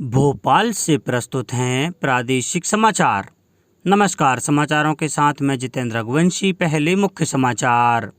भोपाल से प्रस्तुत हैं प्रादेशिक समाचार। नमस्कार, समाचारों के साथ मैं जितेंद्र रघुवंशी। पहले मुख्य समाचार।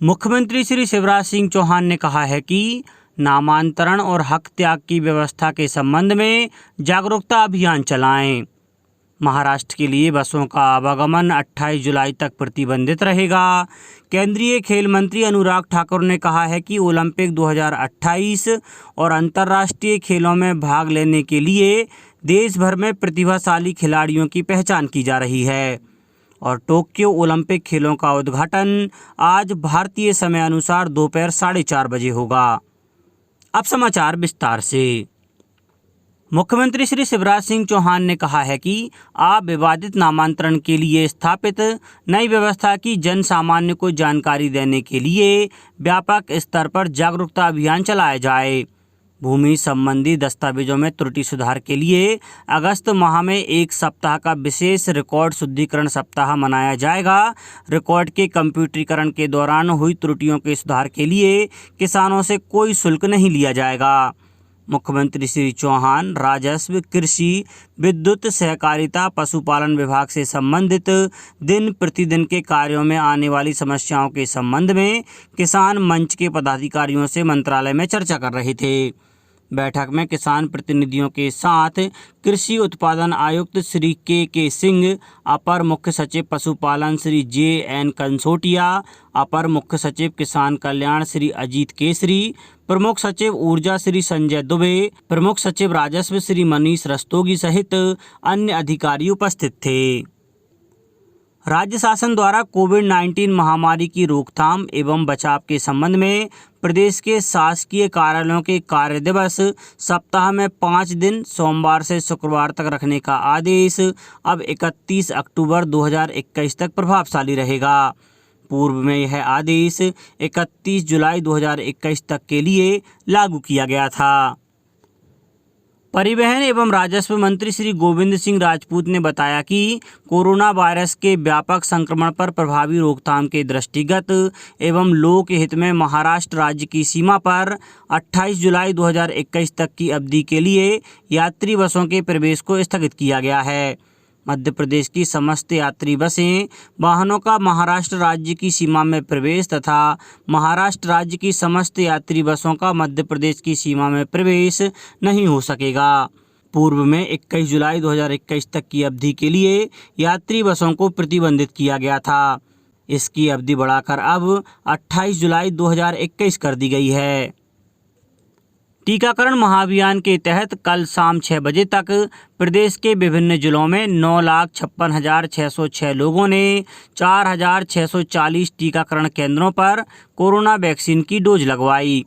मुख्यमंत्री श्री शिवराज सिंह चौहान ने कहा है कि नामांतरण और हक त्याग की व्यवस्था के संबंध में जागरूकता अभियान चलाएं। महाराष्ट्र के लिए बसों का आवागमन 28 जुलाई तक प्रतिबंधित रहेगा। केंद्रीय खेल मंत्री अनुराग ठाकुर ने कहा है कि ओलंपिक 2028 और अंतर्राष्ट्रीय खेलों में भाग लेने के लिए देश भर में प्रतिभाशाली खिलाड़ियों की पहचान की जा रही है और टोक्यो ओलंपिक खेलों का उद्घाटन आज भारतीय समय अनुसार दोपहर 4:30 बजे होगा। अब समाचार विस्तार से। मुख्यमंत्री श्री शिवराज सिंह चौहान ने कहा है कि अविवादित नामांतरण के लिए स्थापित नई व्यवस्था की जन सामान्य को जानकारी देने के लिए व्यापक स्तर पर जागरूकता अभियान चलाया जाए। भूमि संबंधी दस्तावेजों में त्रुटि सुधार के लिए अगस्त माह में 1 सप्ताह का विशेष रिकॉर्ड शुद्धिकरण सप्ताह मनाया जाएगा। रिकॉर्ड के कंप्यूटरीकरण के दौरान हुई त्रुटियों के सुधार के लिए किसानों से कोई शुल्क नहीं लिया जाएगा। मुख्यमंत्री श्री चौहान राजस्व, कृषि, विद्युत, सहकारिता, पशुपालन विभाग से संबंधित दिन प्रतिदिन के कार्यों में आने वाली समस्याओं के संबंध में किसान मंच के पदाधिकारियों से मंत्रालय में चर्चा कर रहे थे। बैठक में किसान प्रतिनिधियों के साथ कृषि उत्पादन आयुक्त श्री के सिंह, अपर मुख्य सचिव पशुपालन श्री JN कंसोटिया, अपर मुख्य सचिव किसान कल्याण श्री अजीत केसरी, प्रमुख सचिव ऊर्जा श्री संजय दुबे, प्रमुख सचिव राजस्व श्री मनीष रस्तोगी सहित अन्य अधिकारी उपस्थित थे। राज्य शासन द्वारा कोविड-19 महामारी की रोकथाम एवं बचाव के संबंध में प्रदेश के शासकीय कार्यालयों के कार्य दिवस सप्ताह में 5 दिन सोमवार से शुक्रवार तक रखने का आदेश अब 31 अक्टूबर 2021 तक प्रभावशाली रहेगा। पूर्व में यह आदेश 31 जुलाई 2021 तक के लिए लागू किया गया था। परिवहन एवं राजस्व मंत्री श्री गोविंद सिंह राजपूत ने बताया कि कोरोना वायरस के व्यापक संक्रमण पर प्रभावी रोकथाम के दृष्टिगत एवं लोक हित में महाराष्ट्र राज्य की सीमा पर 28 जुलाई 2021 तक की अवधि के लिए यात्री बसों के प्रवेश को स्थगित किया गया है। मध्य प्रदेश की समस्त यात्री बसें वाहनों का महाराष्ट्र राज्य की सीमा में प्रवेश तथा महाराष्ट्र राज्य की समस्त यात्री बसों का मध्य प्रदेश की सीमा में प्रवेश नहीं हो सकेगा। पूर्व में 21 जुलाई 2021 तक की अवधि के लिए यात्री बसों को प्रतिबंधित किया गया था। इसकी अवधि बढ़ाकर अब 28 जुलाई 2021 कर दी गई है। टीकाकरण महाअभियान के तहत कल शाम 6 बजे तक प्रदेश के विभिन्न जिलों में 9,56,606 लोगों ने 4,640 टीकाकरण केंद्रों पर कोरोना वैक्सीन की डोज लगवाई।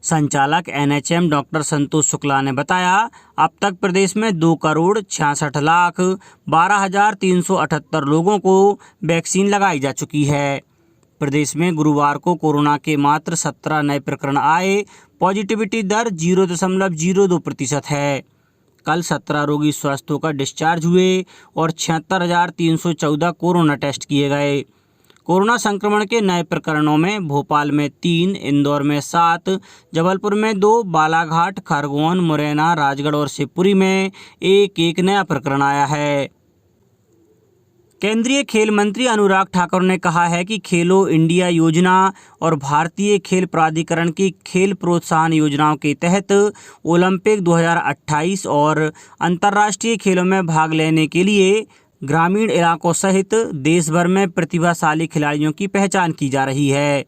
संचालक NHM डॉक्टर संतोष शुक्ला ने बताया, अब तक प्रदेश में 2,66,12,378 लोगों को वैक्सीन लगाई जा चुकी है। प्रदेश में गुरुवार को कोरोना के मात्र 17 नए प्रकरण आए। पॉजिटिविटी दर 0.02% है। कल 17 रोगी स्वस्थ होकर डिस्चार्ज हुए और 76,314 कोरोना टेस्ट किए गए। कोरोना संक्रमण के नए प्रकरणों में भोपाल में 3, इंदौर में 7, जबलपुर में 2, बालाघाट, खरगोन, मुरैना, राजगढ़ और शिवपुरी में एक नया प्रकरण आया है। केंद्रीय खेल मंत्री अनुराग ठाकुर ने कहा है कि खेलो इंडिया योजना और भारतीय खेल प्राधिकरण की खेल प्रोत्साहन योजनाओं के तहत ओलंपिक 2028 और अंतर्राष्ट्रीय खेलों में भाग लेने के लिए ग्रामीण इलाकों सहित देश भर में प्रतिभाशाली खिलाड़ियों की पहचान की जा रही है।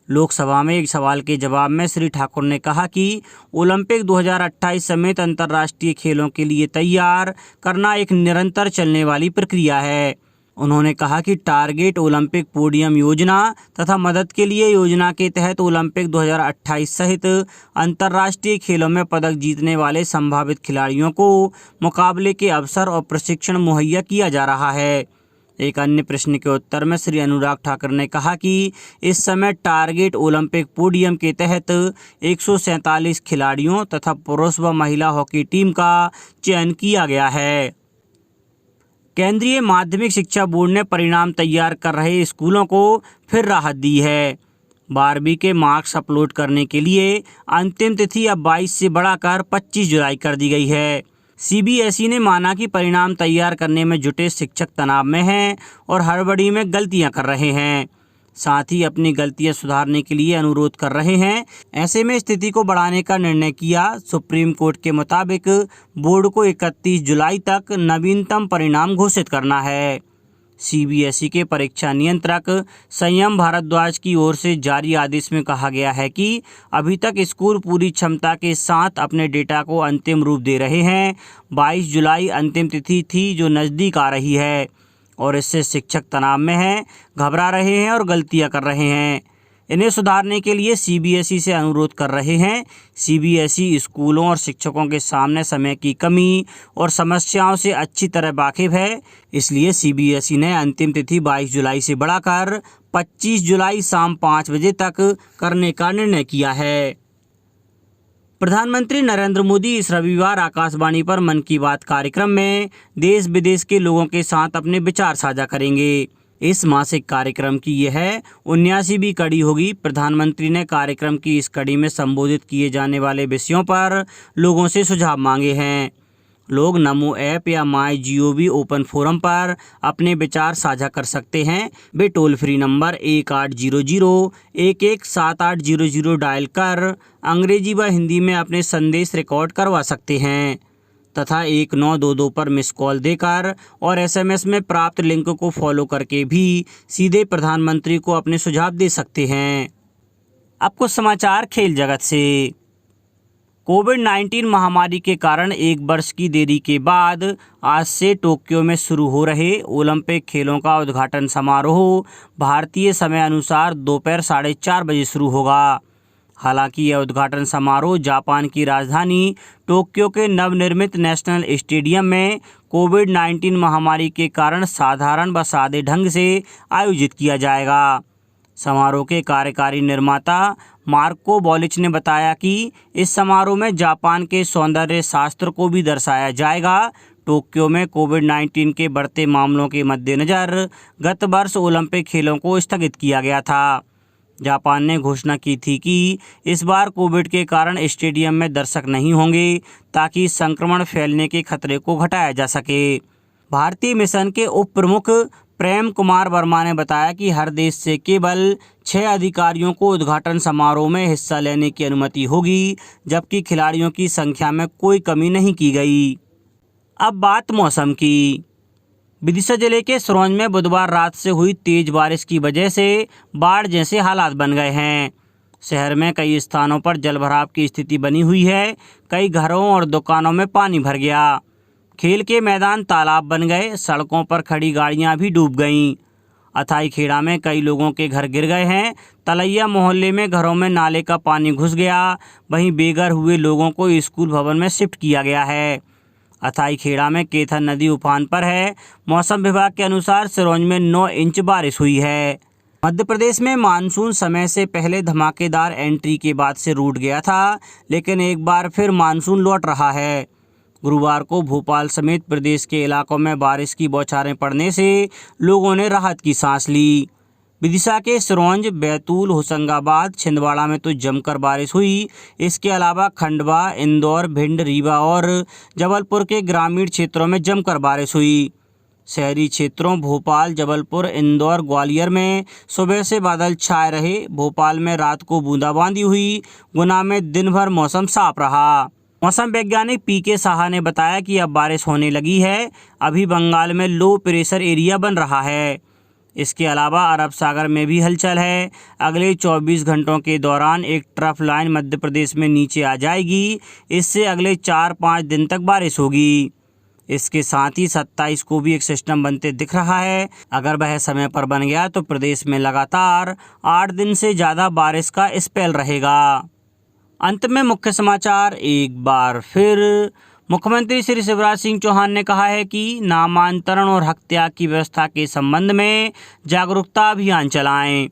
लोकसभा में एक सवाल के जवाब में श्री ठाकुर ने कहा कि ओलंपिक 2028 समेत अंतर्राष्ट्रीय खेलों के लिए तैयार करना एक निरंतर चलने वाली प्रक्रिया है। उन्होंने कहा कि टारगेट ओलंपिक पोडियम योजना तथा मदद के लिए योजना के तहत ओलंपिक 2028 सहित अंतर्राष्ट्रीय खेलों में पदक जीतने वाले संभावित खिलाड़ियों को मुकाबले के अवसर और प्रशिक्षण मुहैया किया जा रहा है। एक अन्य प्रश्न के उत्तर में श्री अनुराग ठाकुर ने कहा कि इस समय टारगेट ओलंपिक पोडियम के तहत 147 खिलाड़ियों तथा पुरुष व महिला हॉकी टीम का चयन किया गया है। केंद्रीय माध्यमिक शिक्षा बोर्ड ने परिणाम तैयार कर रहे स्कूलों को फिर राहत दी है। 12वीं के मार्क्स अपलोड करने के लिए अंतिम तिथि अब 22 से बढ़ाकर 25 जुलाई कर दी गई है। सीबीएसई ने माना कि परिणाम तैयार करने में जुटे शिक्षक तनाव में हैं और हड़बड़ी में गलतियां कर रहे हैं, साथ ही अपनी गलतियां सुधारने के लिए अनुरोध कर रहे हैं। ऐसे में स्थिति को बढ़ाने का निर्णय किया। सुप्रीम कोर्ट के मुताबिक बोर्ड को 31 जुलाई तक नवीनतम परिणाम घोषित करना है। सीबीएसई के परीक्षा नियंत्रक संयम भारद्वाज की ओर से जारी आदेश में कहा गया है कि अभी तक स्कूल पूरी क्षमता के साथ अपने डेटा को अंतिम रूप दे रहे हैं। 22 जुलाई अंतिम तिथि थी जो नज़दीक आ रही है और इससे शिक्षक तनाव में हैं, घबरा रहे हैं और गलतियां कर रहे हैं। इन्हें सुधारने के लिए सीबीएसई से अनुरोध कर रहे हैं। सीबीएसई स्कूलों और शिक्षकों के सामने समय की कमी और समस्याओं से अच्छी तरह वाकिफ है, इसलिए सीबीएसई ने अंतिम तिथि 22 जुलाई से बढ़ाकर 25 जुलाई शाम 5 बजे तक करने का निर्णय किया है। प्रधानमंत्री नरेंद्र मोदी इस रविवार आकाशवाणी पर मन की बात कार्यक्रम में देश विदेश के लोगों के साथ अपने विचार साझा करेंगे। इस मासिक कार्यक्रम की यह 79वीं कड़ी होगी। प्रधानमंत्री ने कार्यक्रम की इस कड़ी में संबोधित किए जाने वाले विषयों पर लोगों से सुझाव मांगे हैं। लोग नमो ऐप या MyGov ओपन फोरम पर अपने विचार साझा कर सकते हैं। वे टोल फ्री नंबर 1800-117800 डायल कर अंग्रेजी व हिंदी में अपने संदेश रिकॉर्ड करवा सकते हैं तथा 1922 पर मिस कॉल देकर और SMS में प्राप्त लिंक को फॉलो करके भी सीधे प्रधानमंत्री को अपने सुझाव दे सकते हैं। अब कुछ समाचार खेल जगत से। कोविड-19 महामारी के कारण 1 वर्ष की देरी के बाद आज से टोक्यो में शुरू हो रहे ओलंपिक खेलों का उद्घाटन समारोह भारतीय समय अनुसार दोपहर 4:30 बजे शुरू होगा। हालांकि यह उद्घाटन समारोह जापान की राजधानी टोक्यो के नवनिर्मित नेशनल स्टेडियम में कोविड-19 महामारी के कारण साधारण व सादे ढंग से आयोजित किया जाएगा। समारोह के कार्यकारी निर्माता मार्को बॉलिच ने बताया कि इस समारोह में जापान के सौंदर्य शास्त्र को भी दर्शाया जाएगा। टोक्यो में कोविड-19 के बढ़ते मामलों के मद्देनज़र गत वर्ष ओलंपिक खेलों को स्थगित किया गया था। जापान ने घोषणा की थी कि इस बार कोविड के कारण स्टेडियम में दर्शक नहीं होंगे ताकि संक्रमण फैलने के खतरे को घटाया जा सके। भारतीय मिशन के उप प्रमुख प्रेम कुमार वर्मा ने बताया कि हर देश से केवल 6 अधिकारियों को उद्घाटन समारोह में हिस्सा लेने की अनुमति होगी, जबकि खिलाड़ियों की संख्या में कोई कमी नहीं की गई। अब बात मौसम की। विदिशा जिले के सिरोंज में बुधवार रात से हुई तेज बारिश की वजह से बाढ़ जैसे हालात बन गए हैं। शहर में कई स्थानों पर जलभराव की स्थिति बनी हुई है। कई घरों और दुकानों में पानी भर गया। खेल के मैदान तालाब बन गए। सड़कों पर खड़ी गाड़ियां भी डूब गईं। अथाई खेड़ा में कई लोगों के घर गिर गए हैं। तलैया मोहल्ले में घरों में नाले का पानी घुस गया। वहीं बेघर हुए लोगों को स्कूल भवन में शिफ्ट किया गया है। अथाई खेड़ा में केथन नदी उफान पर है। मौसम विभाग के अनुसार सिरोंज में 9 इंच बारिश हुई है। मध्य प्रदेश में मानसून समय से पहले धमाकेदार एंट्री के बाद से रूठ गया था, लेकिन एक बार फिर मानसून लौट रहा है। गुरुवार को भोपाल समेत प्रदेश के इलाकों में बारिश की बौछारें पड़ने से लोगों ने राहत की सांस ली। विदिशा के सिरोंज, बैतूल, होशंगाबाद, छिंदवाड़ा में तो जमकर बारिश हुई। इसके अलावा खंडवा, इंदौर, भिंड, रीवा और जबलपुर के ग्रामीण क्षेत्रों में जमकर बारिश हुई। शहरी क्षेत्रों भोपाल, जबलपुर, इंदौर, ग्वालियर में सुबह से बादल छाए रहे। भोपाल में रात को बूंदाबांदी हुई। गुना में दिन भर मौसम साफ रहा। मौसम वैज्ञानिक पीके साहा ने बताया कि अब बारिश होने लगी है। अभी बंगाल में लो प्रेशर एरिया बन रहा है। इसके अलावा अरब सागर में भी हलचल है। अगले 24 घंटों के दौरान एक ट्रफ लाइन मध्य प्रदेश में नीचे आ जाएगी। इससे अगले 4-5 दिन तक बारिश होगी। इसके साथ ही 27 को भी एक सिस्टम बनते दिख रहा है। अगर वह समय पर बन गया तो प्रदेश में लगातार 8 दिन से ज़्यादा बारिश का स्पेल रहेगा। अंत में मुख्य समाचार एक बार फिर। मुख्यमंत्री श्री शिवराज सिंह चौहान ने कहा है कि नामांतरण और हक त्याग की व्यवस्था के संबंध में जागरूकता अभियान चलाएं।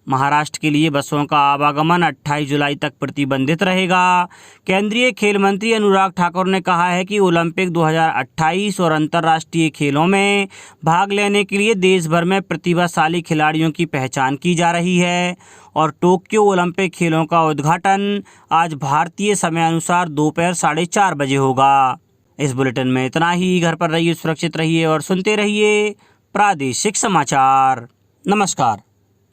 महाराष्ट्र के लिए बसों का आवागमन 28 जुलाई तक प्रतिबंधित रहेगा। केंद्रीय खेल मंत्री अनुराग ठाकुर ने कहा है कि ओलंपिक 2028 और अंतर्राष्ट्रीय खेलों में भाग लेने के लिए देश भर में प्रतिभाशाली खिलाड़ियों की पहचान की जा रही है और टोक्यो ओलंपिक खेलों का उद्घाटन आज भारतीय समय अनुसार दोपहर 4:30 बजे होगा। इस बुलेटिन में इतना ही। घर पर रहिए, सुरक्षित रहिए और सुनते रहिए प्रादेशिक समाचार। नमस्कार।